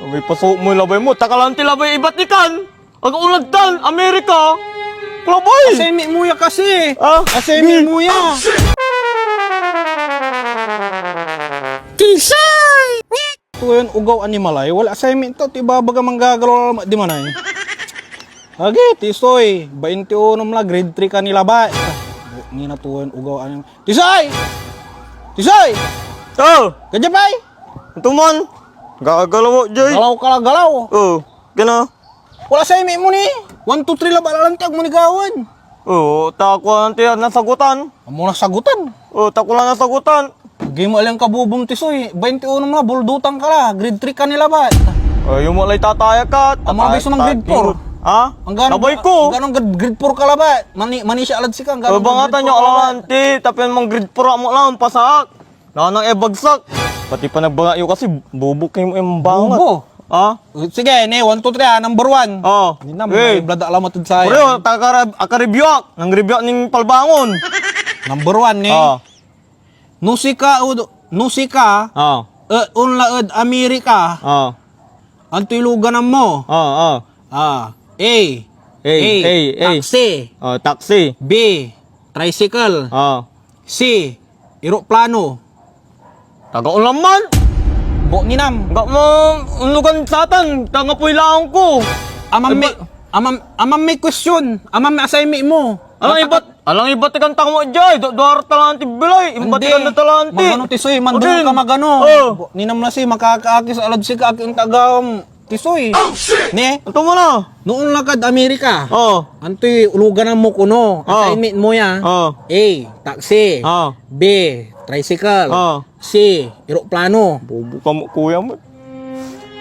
May pasok mo labay mo. Takalanti labay iba't ikan. Ang ulagdan, Amerika. Klabay. Asemi muya kasi. Ah, Asemi muya. Tisay! Ito yun, ugaw animalay. Wala asemi ito. Tibabaga manggagalaw di manay. Lagi, tisoy. 21 mla, grade 3 kanila ba? Hindi na to yun, ugaw animalay. Tisay! Tisay! Oh, Kadya bay! ito man. Gagalaw mo, Jay. Galaw ka lang, galaw. Oh, gana. Wala asemi mo ni. 1, 2, 3 laba lalantag mo ni gawan. Oh, tako nanti nasagutan. Amo na sagutan. Oh, tako lang nasagutan. Game mo lang kabubong tisoy. 21 mla, buldutang ka la. Grade 3 kanila ba? Oh, yung malay tataya ka. Ang mga beso ng grade 4. Ha? Ang gano'ng Labay ko. grade 4 ka la ba? Mani siya alad si ka. Oh, bangatan nyo alanti. Tapi mang grade 4 mo lang, pasak. Nanang bagsak. Pati pa nagbangayo kasi bubuk kayo yung bangat. Bubo. Ha? Sige, ne, 1, 2, 3 number 1. Oh. Hindi na, may blada alamatid sa Puro, akaribyak. Nang ribyak ning palbangon. Number 1, ne. Oh. Nusika, Oh. unlaed Amerika. Oh. Ang tilugan mo. Oh. Oh. A. Taxi. Oh, taxi. B. Tricycle. Oh. C. Eroplano. Taga-ulam man. Bo ni nam. Enggak mo unlugan satan. Tanga po ilang ko. Amam may question. Amam may assignment mo. Alang ibat ikan tang mo jay. Duar talanti bilay. Ibat ikan na talanti. Magano tisoy, mandun ka magano. Oh. Ni nam na si makakaakis alad si ka ang tagam tisoy. Ne? Ito mo na. Noon lakad Amerika. Oh. Antoy ulugan mo kuno. Assignment mo ya. Oh. A. Taxi. Oh. B. Tricycle. Oh. C. Eroplano. Bobo ka mo, kuya mo.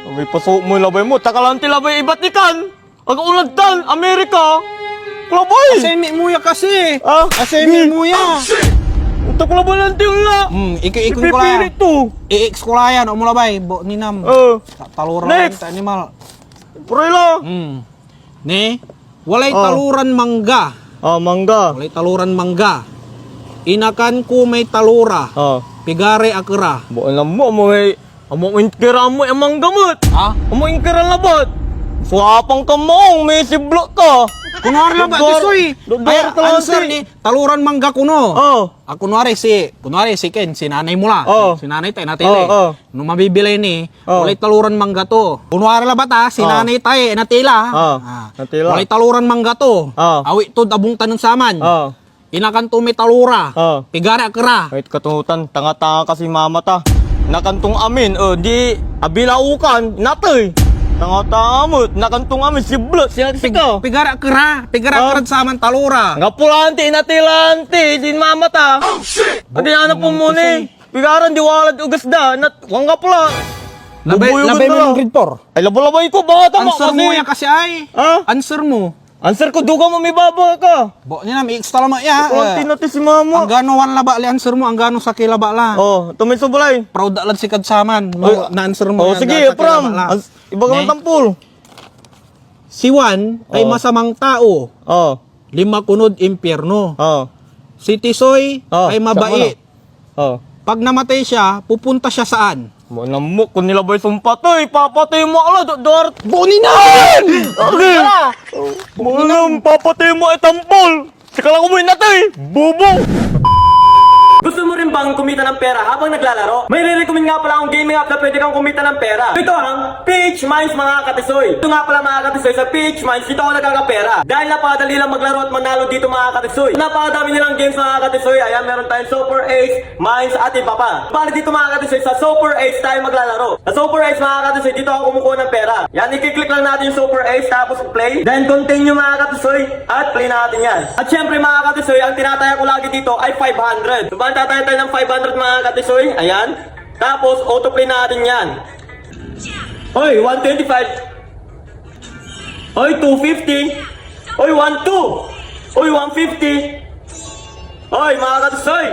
May pasok mo labay mo. Takalanti labay iba't ikan. Ang ulagdan, Amerika. Klabay. Assignment mo ya kasi. Ah, Assignment mo ya. Ito klabay lang tila. Ikon ko Ipipilit la. to. I-ex ko la yan. O mula bay. Bo ni nam. Oh. Taluran Next. ta animal. Purela. Ne? Walay Oh. taluran mangga. Ah, mangga. Walay taluran mangga. Inakan ko may talura. Ah. Pigare akira. Bo alam mo amo inkira mo emang gamot. Ha? Amo inkira labat. Suapang ka mo, may siblok ka. Kunwari lang ba, tisoy? Ay, answer ni, taluran mangga kuno. Oh. Kunwari si Ken, si nanay mo la. Oh. Si nanay tayo natili. Oh. Nung mabibilay ni, Oh. walay taluran mangga to. Kunwari lang ba ta, si Oh. nanay tayo natila. Oh. Natila. Walay taluran mangga to. Oh. Awi to abong tanong saman. Ah. Inakan to may talura. Oh. Pigare akira. Wait, katuhutan, tanga-tanga kasi mama ta. Nakantong amin, di abilaukan, natoy. Tanga-tanga mo, nakantong amin, si Blot, siya ka. Pigare akira. Pigare akira saman talura. Nga pulanti, natilanti, din mama ta. Oh, shit! Adi na po muna eh. Pigaran, di walad ugas da, wangga pula. Labay mo ng grade 4. Ay, labay ko, bata mo Answer mo yan kasi ay. Ha? Answer mo. Answer ko, duga mo may baba ka. Bo niya na, may extra lang ya. Pulanti natin si mama. Ang gano wan laba li answer mo, ang gano sa kilaba la. Oh, tumay subulay. Proud lang si Kadsaman. Oh, Na answer mo. Oh, ang sige, gano sa pram. kilaba la. Iba ka Ne? tampul. Si Juan ay Oh. masamang tao. Oh, 5 kunod impyerno. oh, Si Tisoy Oh, ay mabait. oh. Pag namatay siya, pupunta siya saan? Mo na mo kung nilabay sumpatoy, papatay mo ala doar. Boni na! Okay. Mo na papatay mo itampol. Sikala ko mo inatay. Bobo. Gusto mo rin bang kumita ng pera habang naglalaro? May re-recommend nga pala akong gaming app na pwede kang kumita ng pera. Ito ang PH Mines mga katisoy. Ito nga pala mga katisoy, sa PH Mines dito ako nagkakapera. Dahil napakadali lang maglaro at manalo dito mga katisoy. Napakadami nilang games mga katisoy. Ayan, meron tayong Super Ace, Mines at iba pa. Bali dito mga katisoy, sa Super Ace tayo maglalaro. Sa Super Ace mga katisoy, dito ako kumukuha ng pera. Yan, i-click lang natin yung Super Ace tapos play. Then continue mga katisoy at play natin yan. At syempre mga katisoy, ang tinataya ko lagi dito ay 500. So, tataya tayo ng 500 mga katisoy. Ayan. Tapos, autoplay natin yan. Oy, 125. Oy, 250. Oy, 12. Oy, 150. Oy, mga katisoy.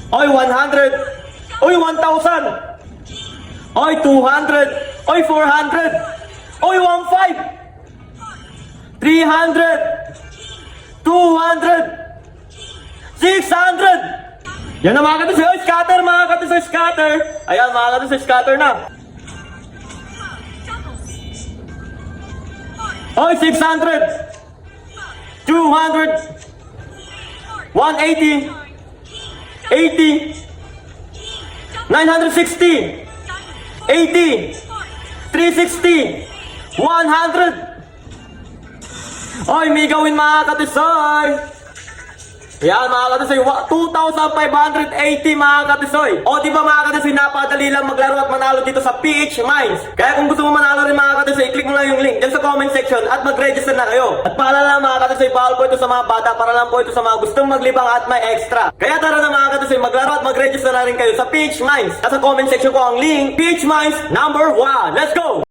Oy, 100. Oy, 1,000. Oy, 200. Oy, 400. Oy, 1,500. 300. 200. 600! Yan na mga katisoy, scatter mga katisoy, scatter! Ayan mga katisoy, scatter na! Oy, 600! 200! 180! 80! 960! 80! 360! 100! Oy, may gawin mga katisoy! Yan mga katisoy, 2,580 mga katisoy. O di ba mga katisoy, napakadali lang maglaro at manalo dito sa PH Mines. Kaya kung gusto mo manalo rin mga katisoy, click mo lang yung link dyan sa comment section at mag-register na kayo. At paalala mga katisoy, bawal po ito sa mga bata, para lang po ito sa mga gustong maglibang at may extra. Kaya tara na mga katisoy, maglaro at mag-register na rin kayo sa PH Mines. At sa comment section ko ang link, PH Mines #1. Let's go!